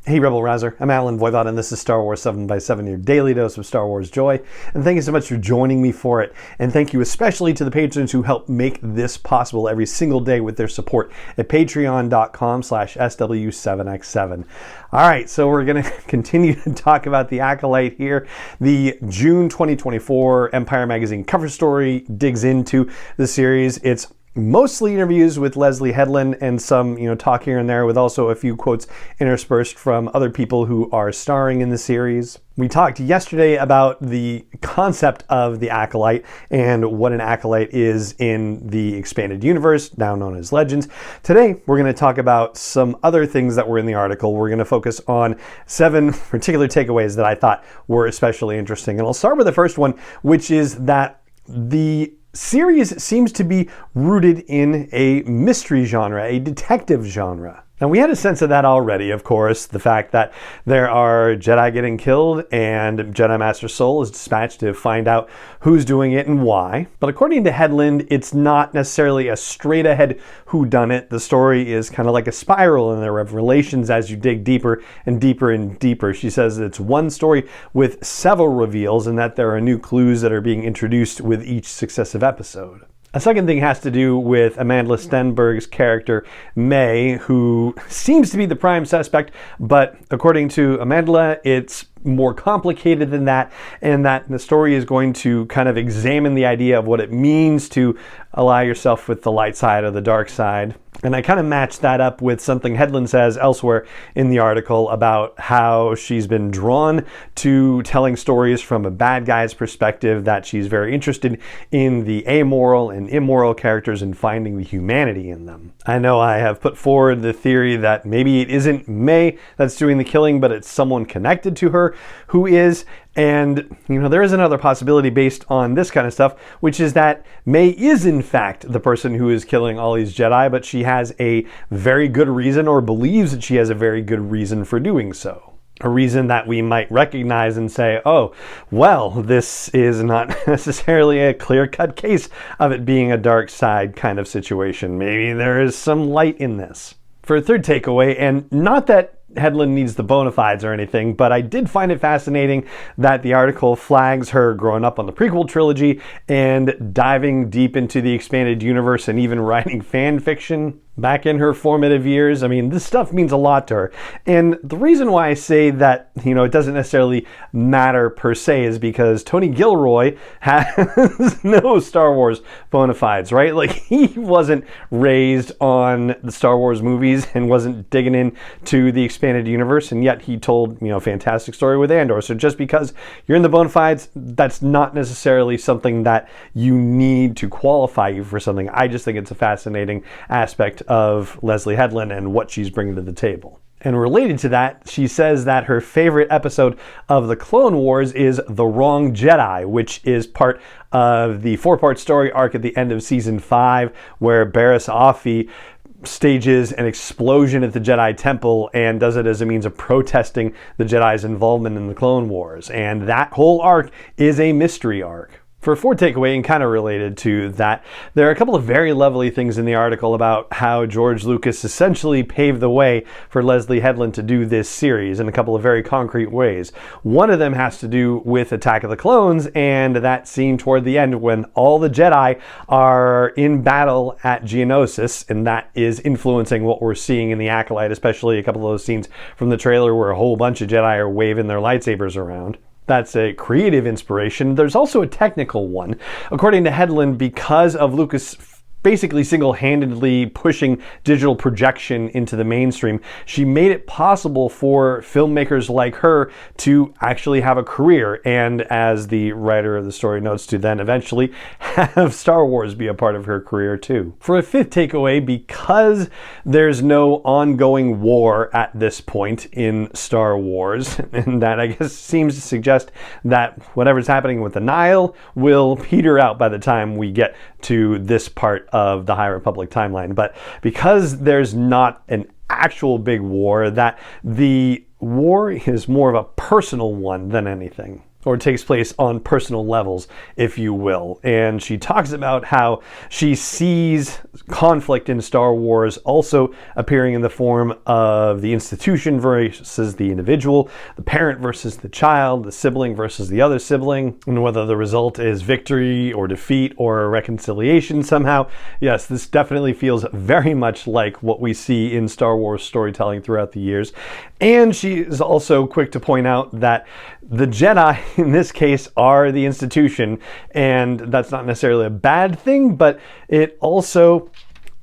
Hey Rebel Rouser, I'm Alan Voivod and this is Star Wars 7x7, your daily dose of Star Wars joy. And thank you so much for joining me for it. And thank you especially to the patrons who help make this possible every single day with their support at patreon.com/SW7x7. All right, so we're going to continue to talk about the Acolyte here. The June 2024 Empire Magazine cover story digs into the series. It's mostly interviews with Leslie Headland and some, talk here and there with also a few quotes interspersed from other people who are starring in the series. We talked yesterday about the concept of the Acolyte and what an Acolyte is in the expanded universe, now known as Legends. Today, we're going to talk about some other things that were in the article. We're going to focus on 7 particular takeaways that I thought were especially interesting. And I'll start with the first one, which is that the series seems to be rooted in a mystery genre, a detective genre. Now, we had a sense of that already, of course, the fact that there are Jedi getting killed and Jedi Master Soul is dispatched to find out who's doing it and why. But according to Headland, it's not necessarily a straight-ahead whodunit. The story is kind of like a spiral in the revelations as you dig deeper and deeper and deeper. She says it's one story with several reveals and that there are new clues that are being introduced with each successive episode. A second thing has to do with Amanda Stenberg's character, May, who seems to be the prime suspect, but according to Amanda, it's more complicated than that, and that the story is going to kind of examine the idea of what it means to ally yourself with the light side or the dark side. And I kind of matched that up with something Headland says elsewhere in the article about how she's been drawn to telling stories from a bad guy's perspective, that she's very interested in the amoral and immoral characters and finding the humanity in them. I know I have put forward the theory that maybe it isn't May that's doing the killing, but it's someone connected to her who is. And, there is another possibility based on this kind of stuff, which is that May is in fact the person who is killing all these Jedi, but she has a very good reason, or believes that she has a very good reason for doing so. A reason that we might recognize and say, oh, well, this is not necessarily a clear-cut case of it being a dark side kind of situation. Maybe there is some light in this. For a third takeaway, and not that Headland needs the bona fides or anything, but I did find it fascinating that the article flags her growing up on the prequel trilogy and diving deep into the expanded universe and even writing fan fiction back in her formative years. I mean, this stuff means a lot to her. And the reason why I say that, it doesn't necessarily matter per se is because Tony Gilroy has no Star Wars bona fides, right? Like, he wasn't raised on the Star Wars movies and wasn't digging into the expanded universe, and yet he told, a fantastic story with Andor. So just because you're in the bona fides, that's not necessarily something that you need to qualify you for something. I just think it's a fascinating aspect of Leslie Headland and what she's bringing to the table. And related to that, she says that her favorite episode of the Clone Wars is The Wrong Jedi, which is part of the 4-part story arc at the end of season 5, where Barriss Offee stages an explosion at the Jedi Temple and does it as a means of protesting the Jedi's involvement in the Clone Wars. And that whole arc is a mystery arc. For a fourth takeaway, and kind of related to that, there are a couple of very lovely things in the article about how George Lucas essentially paved the way for Leslie Headland to do this series in a couple of very concrete ways. One of them has to do with Attack of the Clones and that scene toward the end when all the Jedi are in battle at Geonosis, and that is influencing what we're seeing in the Acolyte, especially a couple of those scenes from the trailer where a whole bunch of Jedi are waving their lightsabers around. That's a creative inspiration. There's also a technical one. According to Headland, because of Lucas basically single-handedly pushing digital projection into the mainstream, she made it possible for filmmakers like her to actually have a career, and as the writer of the story notes, to then eventually have Star Wars be a part of her career too. For a fifth takeaway, because there's no ongoing war at this point in Star Wars, and that I guess seems to suggest that whatever's happening with the Nile will peter out by the time we get to this part of the High Republic timeline. But because there's not an actual big war, that the war is more of a personal one than anything. or takes place on personal levels, if you will. And she talks about how she sees conflict in Star Wars also appearing in the form of the institution versus the individual, the parent versus the child, the sibling versus the other sibling, and whether the result is victory or defeat or a reconciliation somehow. Yes, this definitely feels very much like what we see in Star Wars storytelling throughout the years. And she is also quick to point out that the Jedi in this case are the institution, and that's not necessarily a bad thing, but it also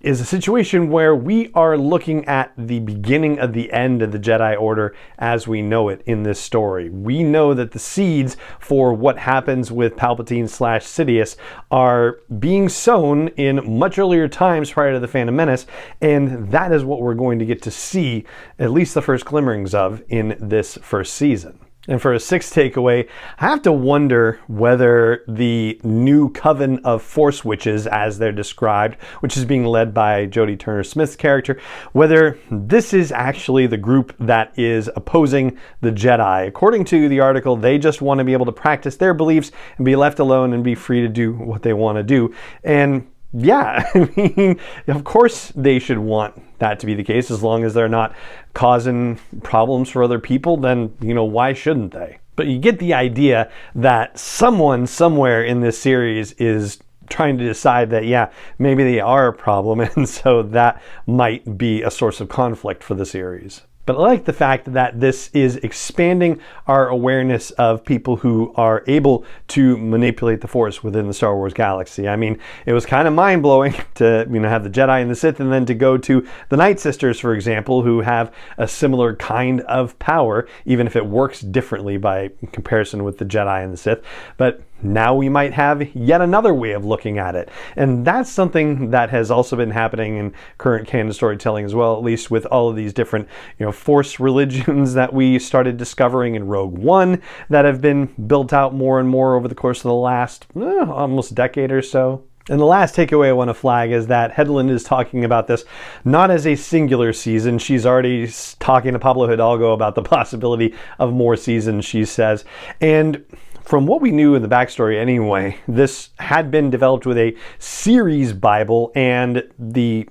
is a situation where we are looking at the beginning of the end of the Jedi Order as we know it in this story. We know that the seeds for what happens with Palpatine / Sidious are being sown in much earlier times prior to the Phantom Menace, and that is what we're going to get to see at least the first glimmerings of in this first season. And for a sixth takeaway, I have to wonder whether the new coven of Force Witches, as they're described, which is being led by Jodie Turner-Smith's character, whether this is actually the group that is opposing the Jedi. According to the article, they just want to be able to practice their beliefs and be left alone and be free to do what they want to do. And yeah, I mean, of course they should want that to be the case. As long as they're not causing problems for other people, then, why shouldn't they? But you get the idea that someone somewhere in this series is trying to decide that, yeah, maybe they are a problem, and so that might be a source of conflict for the series. But I like the fact that this is expanding our awareness of people who are able to manipulate the Force within the Star Wars galaxy. I mean, it was kind of mind-blowing to have the Jedi and the Sith, and then to go to the Night Sisters, for example, who have a similar kind of power, even if it works differently by comparison with the Jedi and the Sith. But now we might have yet another way of looking at it. And that's something that has also been happening in current canon storytelling as well, at least with all of these different, Force religions that we started discovering in Rogue One that have been built out more and more over the course of the last almost decade or so. And the last takeaway I want to flag is that Hedlund is talking about this not as a singular season. She's already talking to Pablo Hidalgo about the possibility of more seasons, she says. And from what we knew in the backstory anyway, this had been developed with a series Bible and the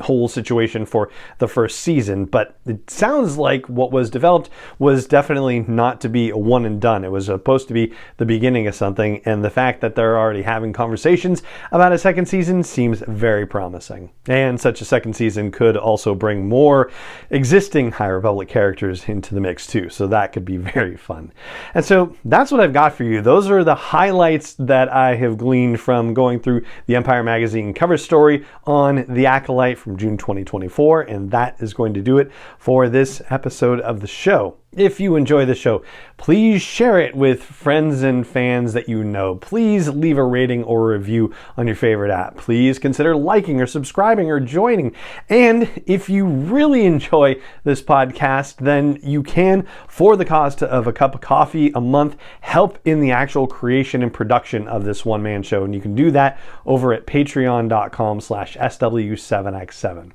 whole situation for the first season, but it sounds like what was developed was definitely not to be a one and done. It was supposed to be the beginning of something, and the fact that they're already having conversations about a second season seems very promising. And such a second season could also bring more existing High Republic characters into the mix too, so that could be very fun. And so that's what I've got for you. Those are the highlights that I have gleaned from going through the Empire Magazine cover story on The Acolyte from June 2024, and that is going to do it for this episode of the show. If you enjoy the show, please share it with friends and fans that you know. Please leave a rating or a review on your favorite app. Please consider liking or subscribing or joining. And if you really enjoy this podcast, then you can, for the cost of a cup of coffee a month, help in the actual creation and production of this one-man show. And you can do that over at patreon.com/SW7x7.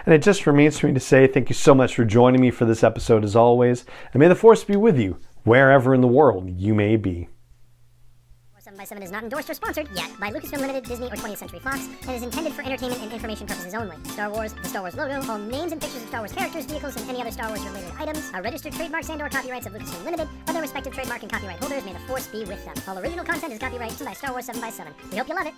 And it just remains for me to say thank you so much for joining me for this episode as always. And may the Force be with you, wherever in the world you may be. 7x7 is not endorsed or sponsored yet by Lucasfilm Limited, Disney, or 20th Century Fox, and is intended for entertainment and information purposes only. Star Wars, the Star Wars logo, all names and pictures of Star Wars characters, vehicles, and any other Star Wars related items are registered trademarks and/or copyrights of Lucasfilm Limited, or their respective trademark and copyright holders. May the Force be with them. All original content is copyright by Star Wars 7x7. We hope you love it.